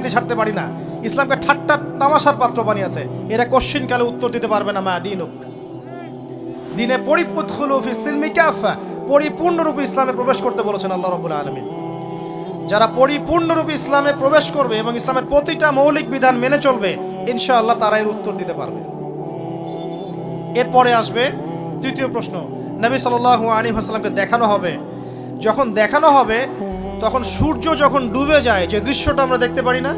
রাজনীতি ছাড়তে পারি না, ইসলামকে ঠাট্টা তামাশার পাত্র বানিয়েছে, এরা কোশ্চিনকালে উত্তর দিতে পারবে না। মা দিনুক, দিনে পরিপুৎখুলু ফিস সিলমি কাফা, পরিপূর্ণরূপে ইসলামে প্রবেশ করতে বলেছেন আল্লাহ রাব্বুল আলামিন। যারা পরিপূর্ণরূপে ইসলামে প্রবেশ করবে এবং ইসলামের প্রতিটা মৌলিক বিধান মেনে চলবে, ইনশাআল্লাহ তারা এর উত্তর দিতে পারবে। এরপরে আসবে তৃতীয় প্রশ্ন। নবী সাল্লাল্লাহু আলাইহি ওয়াসাল্লামকে দেখানো হবে, যখন দেখানো হবে তখন সূর্য যখন ডুবে যায়, যে দৃশ্যটা আমরা দেখতে পারি না,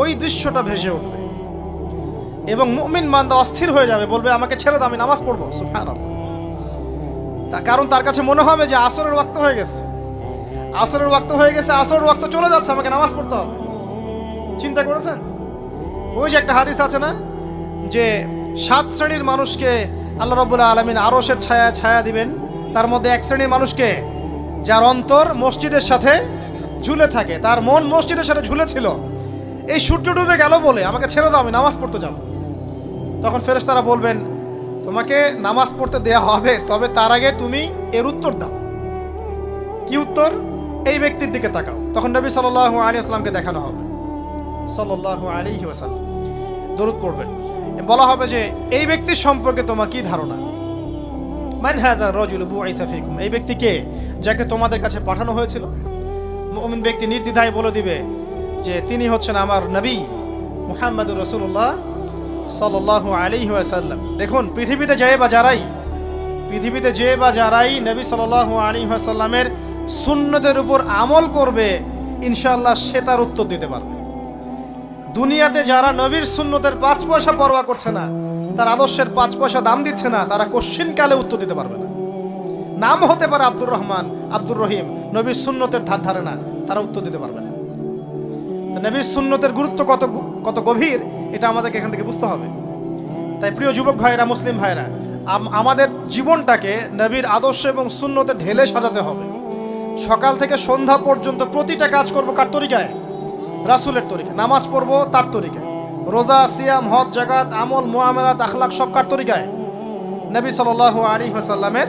ওই দৃশ্যটা ভেসে উঠবে এবং মুমিন বান্দা অস্থির হয়ে যাবে, বলবে আমাকে ছেড়ে দাও, আমি নামাজ পড়বো। সুবহানাল্লাহ। কারণ তার কাছে মনে হবে যে আসরের ওয়াক্ত হয়ে গেছে, আসরের ওয়াক্ত হয়ে গেছে, আসরের ওয়াক্ত চলে যাচ্ছে, আমাকে নামাজ পড়তে হবে। চিন্তা করেছেন? ওই যে একটা হাদিস আছে না, যে 7 শ্রেণীর মানুষকে আল্লাহ রাব্বুল আলামিন আরশের ছায়া ছায়া দিবেন, তার মধ্যে এক শ্রেণীর মানুষকে যার অন্তর মসজিদের সাথে ঝুলে থাকে, তার মন মসজিদের সাথে ঝুলে ছিল, এই সূর্য ডুবে গেল বলে আমাকে ছেড়ে দাও, আমি নামাজ পড়তে যাব। তখন ফেরেশতারা বলবেন তোমাকে নামাজ পড়তে দেয়া হবে, তবে তার আগে তুমি এর উত্তর দাও। কি উত্তর? এই ব্যক্তির দিকে তাকাও। তখন নবী সাল্লাল্লাহু আলাইহি ওয়াসাল্লামকে দেখানো হবে, সাল্লাল্লাহু আলাইহি ওয়াসাল্লাম দরুদ পড়বেন। বলা হবে যে এই ব্যক্তির সম্পর্কে তোমার কি ধারণা? মান হাযা রাজুলু বুইসা ফীকুম, এই ব্যক্তি কে, যাকে তোমাদের কাছে পাঠানো হয়েছিল? মুমিন ব্যক্তি নির্দ্বিধায় বলে দিবে যে তিনি হচ্ছেন আমার নবী মুহাম্মদুর রাসূলুল্লাহ সাল্লাল্লাহু আলাইহি ওয়াসাল্লাম। দেখুন, পৃথিবীতে যে বা যারাই নবী সাল্লাল্লাহু আলাইহি ওয়াসাল্লামের সুন্নতের উপর আমল করবে, ইনশাআল্লাহ সে তার উত্তর দিতে পারবে। দুনিয়াতে যারা নবীর সুন্নতের 5 পয়সা পরোয়া করছে না, তার আদর্শের 5 পয়সা দাম দিচ্ছে না, তারা কোশ্চিনকালে উত্তর দিতে পারবে না। নাম হতে পারে আব্দুর রহমান, আব্দুর রহিম, নবীর সুন্নতের ধার ধারে না, তারা উত্তর দিতে পারবে না। নবীর সুন্নতের গুরুত্ব কত গভীর, এটা আমাদেরকে এখান থেকে বুঝতে হবে। তাই প্রিয় যুবক ভাইরা, মুসলিম ভাইরা, আমাদের জীবনটাকে নবীর আদর্শ এবং সুন্নতে ঢেলে সাজাতে হবে। সকাল থেকে সন্ধ্যা পর্যন্ত প্রতিটা কাজ করব কার তরিকায়? রাসূলের তরিকায়। নামাজ পড়বো তার তরিকায়, রোজা, সিয়াম, হজ, যাকাত, আমল, মুআমালাত, আখলাক সব কার তরিকায়? নবী সাল্লাল্লাহু আলাইহি ওয়াসাল্লামের